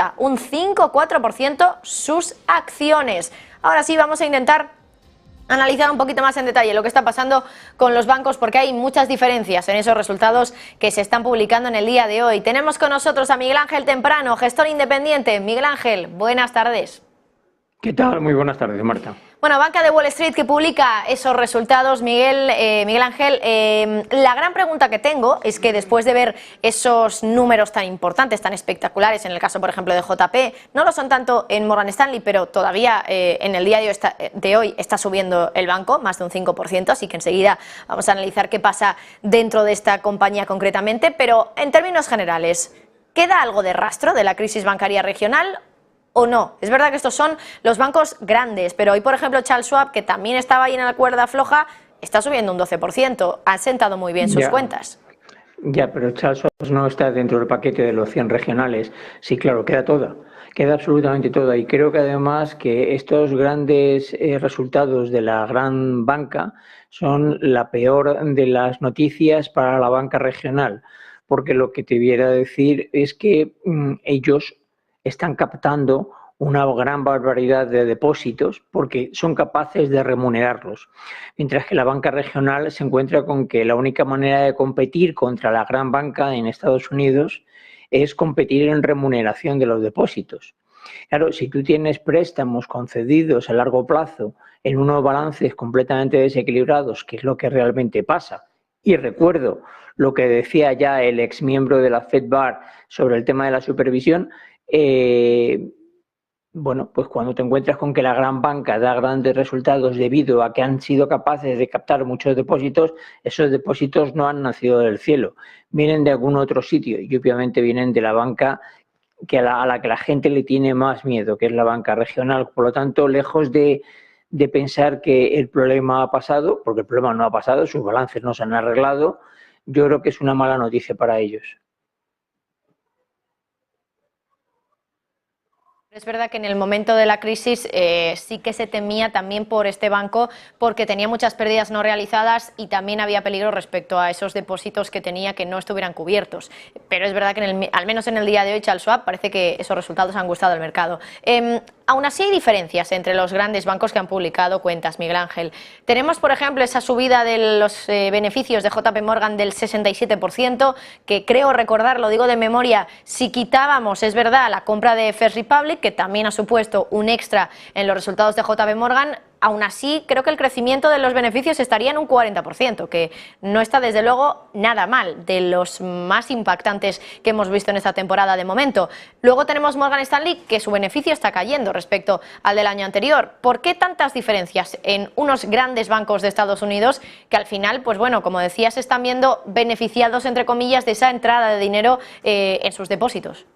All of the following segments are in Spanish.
aumenta un 5,4% sus acciones. Ahora sí, vamos a intentar analizar un poquito más en detalle lo que está pasando con los bancos, porque hay muchas diferencias en esos resultados que se están publicando en el día de hoy. Tenemos con nosotros a Miguel Ángel Temprano, gestor independiente. Miguel Ángel, buenas tardes. ¿Qué tal? Muy buenas tardes, Marta. Bueno, Banca de Wall Street que publica esos resultados, Miguel Ángel, la gran pregunta que tengo es que después de ver esos números tan importantes, tan espectaculares, en el caso, por ejemplo, de JP, no lo son tanto en Morgan Stanley, pero todavía en el día de hoy está subiendo el banco, más de un 5%, así que enseguida vamos a analizar qué pasa dentro de esta compañía concretamente, pero en términos generales, ¿queda algo de rastro de la crisis bancaria regional o no? Es verdad que estos son los bancos grandes, pero hoy, por ejemplo, Charles Schwab, que también estaba ahí en la cuerda floja, está subiendo un 12%. Han sentado muy bien sus cuentas. Ya, pero Charles Schwab no está dentro del paquete de los 100 regionales. Sí, claro, queda toda. Queda absolutamente toda. Y creo que además que estos grandes resultados de la gran banca son la peor de las noticias para la banca regional. Porque lo que te viera a decir es que ellos están captando una gran barbaridad de depósitos porque son capaces de remunerarlos. Mientras que la banca regional se encuentra con que la única manera de competir contra la gran banca en Estados Unidos es competir en remuneración de los depósitos. Claro, si tú tienes préstamos concedidos a largo plazo en unos balances completamente desequilibrados, que es lo que realmente pasa, y recuerdo lo que decía ya el exmiembro de la FedBar sobre el tema de la supervisión, bueno, pues cuando te encuentras con que la gran banca da grandes resultados debido a que han sido capaces de captar muchos depósitos, esos depósitos no han nacido del cielo, vienen de algún otro sitio y obviamente vienen de la banca a la que la gente le tiene más miedo, que es la banca regional. Por lo tanto, lejos de pensar que el problema ha pasado, porque el problema no ha pasado, sus balances no se han arreglado, yo creo que es una mala noticia para ellos. Es verdad que en el momento de la crisis sí que se temía también por este banco porque tenía muchas pérdidas no realizadas y también había peligro respecto a esos depósitos que tenía que no estuvieran cubiertos. Pero es verdad que al menos en el día de hoy, Charles Schwab, parece que esos resultados han gustado al mercado. Aún así hay diferencias entre los grandes bancos que han publicado cuentas, Miguel Ángel. Tenemos, por ejemplo, esa subida de los beneficios de JP Morgan del 67%, que creo recordar, lo digo de memoria, si quitábamos, es verdad, la compra de First Republic, que también ha supuesto un extra en los resultados de JP Morgan, aún así creo que el crecimiento de los beneficios estaría en un 40%, que no está desde luego nada mal, de los más impactantes que hemos visto en esta temporada de momento. Luego tenemos Morgan Stanley, que su beneficio está cayendo respecto al del año anterior. ¿Por qué tantas diferencias en unos grandes bancos de Estados Unidos que al final, pues bueno, como decías, se están viendo beneficiados, entre comillas, de esa entrada de dinero en sus depósitos?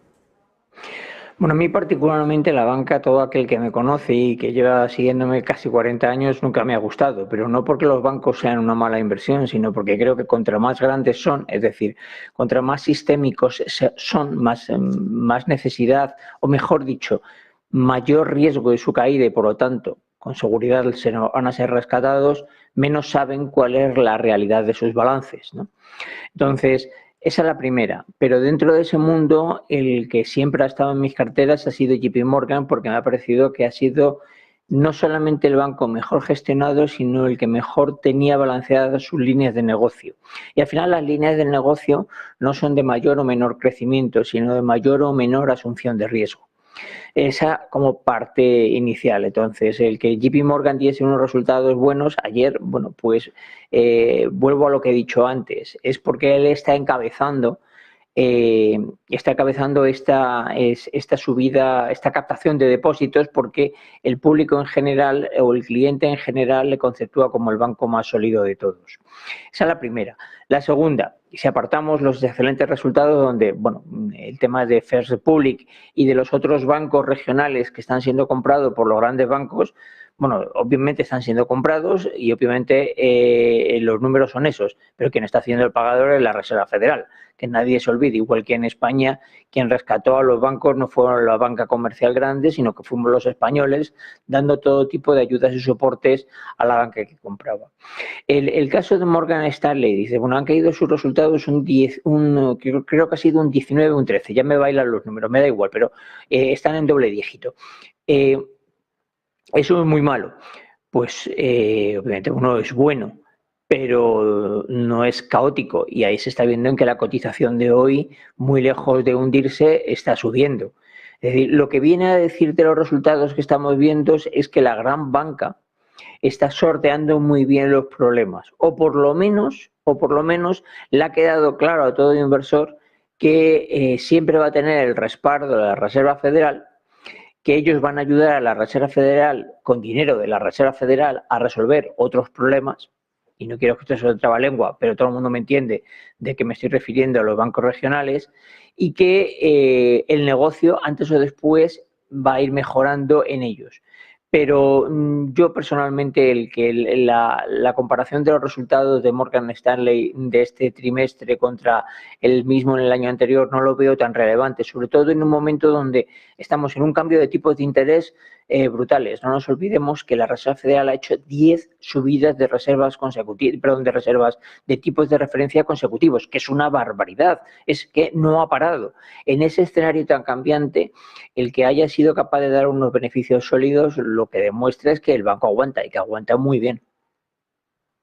Bueno, a mí particularmente la banca, todo aquel que me conoce y que lleva siguiéndome casi 40 años, nunca me ha gustado, pero no porque los bancos sean una mala inversión, sino porque creo que contra más grandes son, es decir, contra más sistémicos son, más necesidad, o mejor dicho, mayor riesgo de su caída y por lo tanto, con seguridad van a ser rescatados, menos saben cuál es la realidad de sus balances, ¿no? Entonces, esa es la primera, pero dentro de ese mundo el que siempre ha estado en mis carteras ha sido JP Morgan porque me ha parecido que ha sido no solamente el banco mejor gestionado, sino el que mejor tenía balanceadas sus líneas de negocio. Y al final las líneas de negocio no son de mayor o menor crecimiento, sino de mayor o menor asunción de riesgo. Esa como parte inicial. Entonces, el que JP Morgan diese unos resultados buenos ayer, bueno, pues vuelvo a lo que he dicho antes, es porque él está encabezando esta subida, esta captación de depósitos porque el público en general o el cliente en general le conceptúa como el banco más sólido de todos. Esa es la primera. La segunda, si apartamos los excelentes resultados donde, bueno, el tema de First Republic y de los otros bancos regionales que están siendo comprados por los grandes bancos, bueno, obviamente están siendo comprados y obviamente los números son esos, pero quien está haciendo el pagador es la Reserva Federal, que nadie se olvide, igual que en España quien rescató a los bancos no fueron la banca comercial grande, sino que fuimos los españoles dando todo tipo de ayudas y soportes a la banca que compraba. El caso de Morgan Stanley dice, bueno, han caído sus resultados creo que ha sido un 19 o un 13, ya me bailan los números, me da igual, pero están en doble dígito. Eso es muy malo. Pues obviamente uno es bueno, pero no es caótico y ahí se está viendo en que la cotización de hoy, muy lejos de hundirse, está subiendo. Es decir, lo que viene a decir de los resultados que estamos viendo es que la gran banca está sorteando muy bien los problemas o por lo menos le ha quedado claro a todo inversor que siempre va a tener el respaldo de la Reserva Federal, que ellos van a ayudar a la Reserva Federal con dinero de la Reserva Federal a resolver otros problemas, y no quiero que esto sea otra trabalengua, pero todo el mundo me entiende de que me estoy refiriendo a los bancos regionales, y que el negocio antes o después va a ir mejorando en ellos. Pero yo personalmente la comparación de los resultados de Morgan Stanley de este trimestre contra el mismo en el año anterior no lo veo tan relevante, sobre todo en un momento donde estamos en un cambio de tipos de interés brutales. No nos olvidemos que la Reserva Federal ha hecho 10 subidas de reservas consecutivas, perdón, de reservas de tipos de referencia consecutivos, que es una barbaridad, es que no ha parado. En ese escenario tan cambiante, el que haya sido capaz de dar unos beneficios sólidos, lo que demuestra es que el banco aguanta y que aguanta muy bien.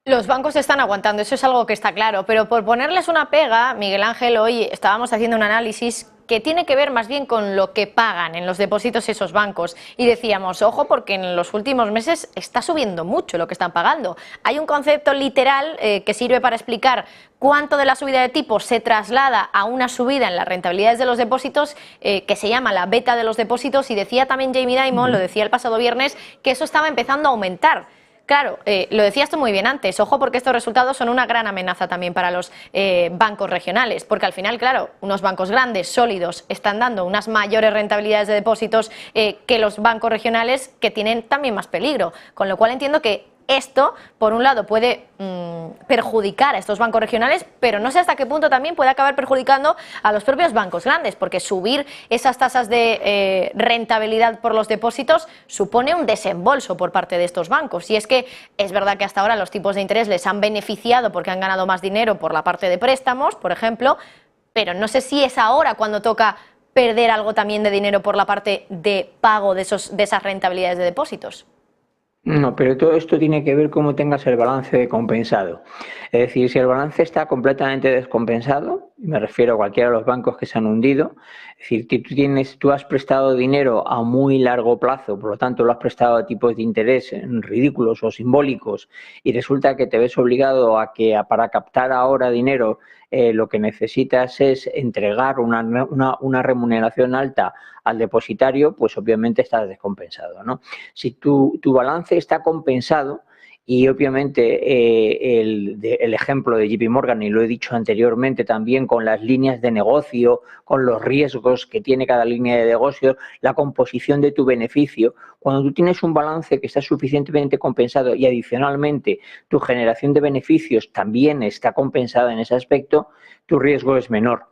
Los bancos están aguantando, eso es algo que está claro, pero por ponerles una pega, Miguel Ángel, hoy estábamos haciendo un análisis que tiene que ver más bien con lo que pagan en los depósitos esos bancos. Y decíamos, ojo, porque en los últimos meses está subiendo mucho lo que están pagando. Hay un concepto literal que sirve para explicar cuánto de la subida de tipos se traslada a una subida en las rentabilidades de los depósitos, que se llama la beta de los depósitos, y decía también Jamie Dimon, lo decía el pasado viernes, que eso estaba empezando a aumentar. Claro, lo decías tú muy bien antes, ojo, porque estos resultados son una gran amenaza también para los bancos regionales, porque al final, claro, unos bancos grandes, sólidos, están dando unas mayores rentabilidades de depósitos que los bancos regionales, que tienen también más peligro, con lo cual entiendo que esto, por un lado, puede perjudicar a estos bancos regionales, pero no sé hasta qué punto también puede acabar perjudicando a los propios bancos grandes, porque subir esas tasas de rentabilidad por los depósitos supone un desembolso por parte de estos bancos. Y es que es verdad que hasta ahora los tipos de interés les han beneficiado porque han ganado más dinero por la parte de préstamos, por ejemplo, pero no sé si es ahora cuando toca perder algo también de dinero por la parte de pago de esas rentabilidades de depósitos. No, pero todo esto tiene que ver cómo tengas el balance compensado. Es decir, si el balance está completamente descompensado, y me refiero a cualquiera de los bancos que se han hundido, es decir, que tú has prestado dinero a muy largo plazo, por lo tanto lo has prestado a tipos de interés ridículos o simbólicos, y resulta que te ves obligado a que para captar ahora dinero lo que necesitas es entregar una remuneración alta al depositario, pues obviamente estás descompensado, ¿no? Si tu balance está compensado, y obviamente el ejemplo de JP Morgan, y lo he dicho anteriormente también, con las líneas de negocio, con los riesgos que tiene cada línea de negocio, la composición de tu beneficio, cuando tú tienes un balance que está suficientemente compensado y adicionalmente tu generación de beneficios también está compensada en ese aspecto, tu riesgo es menor.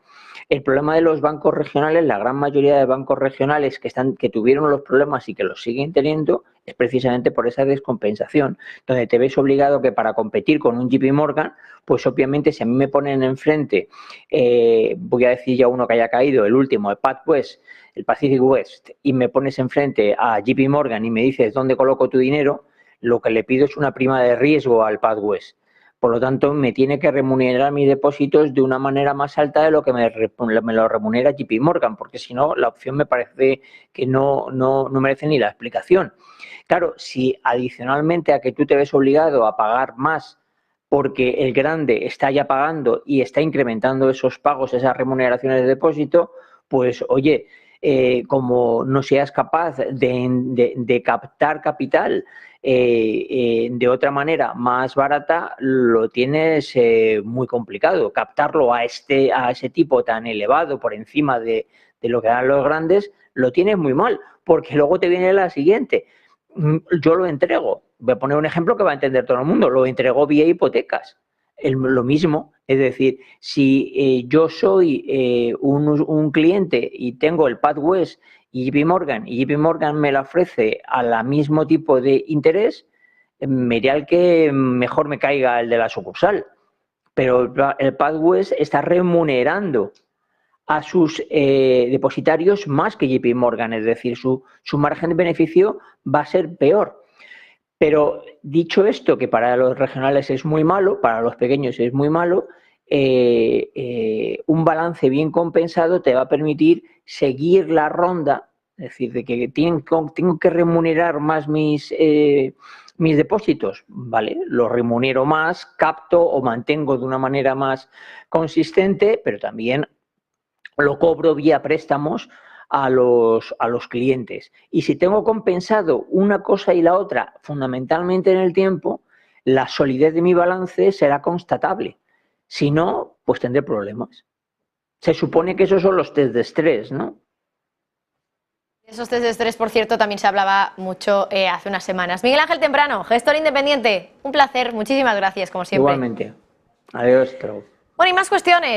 El problema de los bancos regionales, la gran mayoría de bancos regionales que tuvieron los problemas y que los siguen teniendo, es precisamente por esa descompensación, donde te ves obligado que para competir con un JP Morgan, pues obviamente si a mí me ponen enfrente, voy a decir ya uno que haya caído, el último, el PacWest, el Pacific West, y me pones enfrente a JP Morgan y me dices dónde coloco tu dinero, lo que le pido es una prima de riesgo al PacWest. Por lo tanto, me tiene que remunerar mis depósitos de una manera más alta de lo que me lo remunera JP Morgan, porque si no, la opción me parece que no merece ni la explicación. Claro, si adicionalmente a que tú te ves obligado a pagar más porque el grande está ya pagando y está incrementando esos pagos, esas remuneraciones de depósito, pues oye, como no seas capaz de captar capital de otra manera más barata, lo tienes muy complicado. Captarlo a ese tipo tan elevado por encima de lo que dan los grandes, lo tienes muy mal, porque luego te viene la siguiente. yo lo entrego. Voy a poner un ejemplo que va a entender todo el mundo. Lo entrego vía hipotecas. Lo mismo, es decir, si yo soy un cliente y tengo el PadWest y JP Morgan, y JP Morgan me la ofrece al mismo tipo de interés, me iré al que mejor me caiga el de la sucursal. Pero el PadWest está remunerando a sus depositarios más que JP Morgan, es decir, su margen de beneficio va a ser peor. Pero dicho esto, que para los regionales es muy malo, para los pequeños es muy malo, un balance bien compensado te va a permitir seguir la ronda, es decir, de que tengo que remunerar más mis depósitos, ¿vale? Los remunero más, capto o mantengo de una manera más consistente, pero también lo cobro vía préstamos a los clientes. Y si tengo compensado una cosa y la otra fundamentalmente en el tiempo, la solidez de mi balance será constatable. Si no, pues tendré problemas. Se supone que esos son los test de estrés, ¿no? Esos test de estrés, por cierto, también se hablaba mucho hace unas semanas. Miguel Ángel Temprano, gestor independiente, un placer, muchísimas gracias, como siempre. Igualmente. Adiós, Trau. Bueno, y más cuestiones.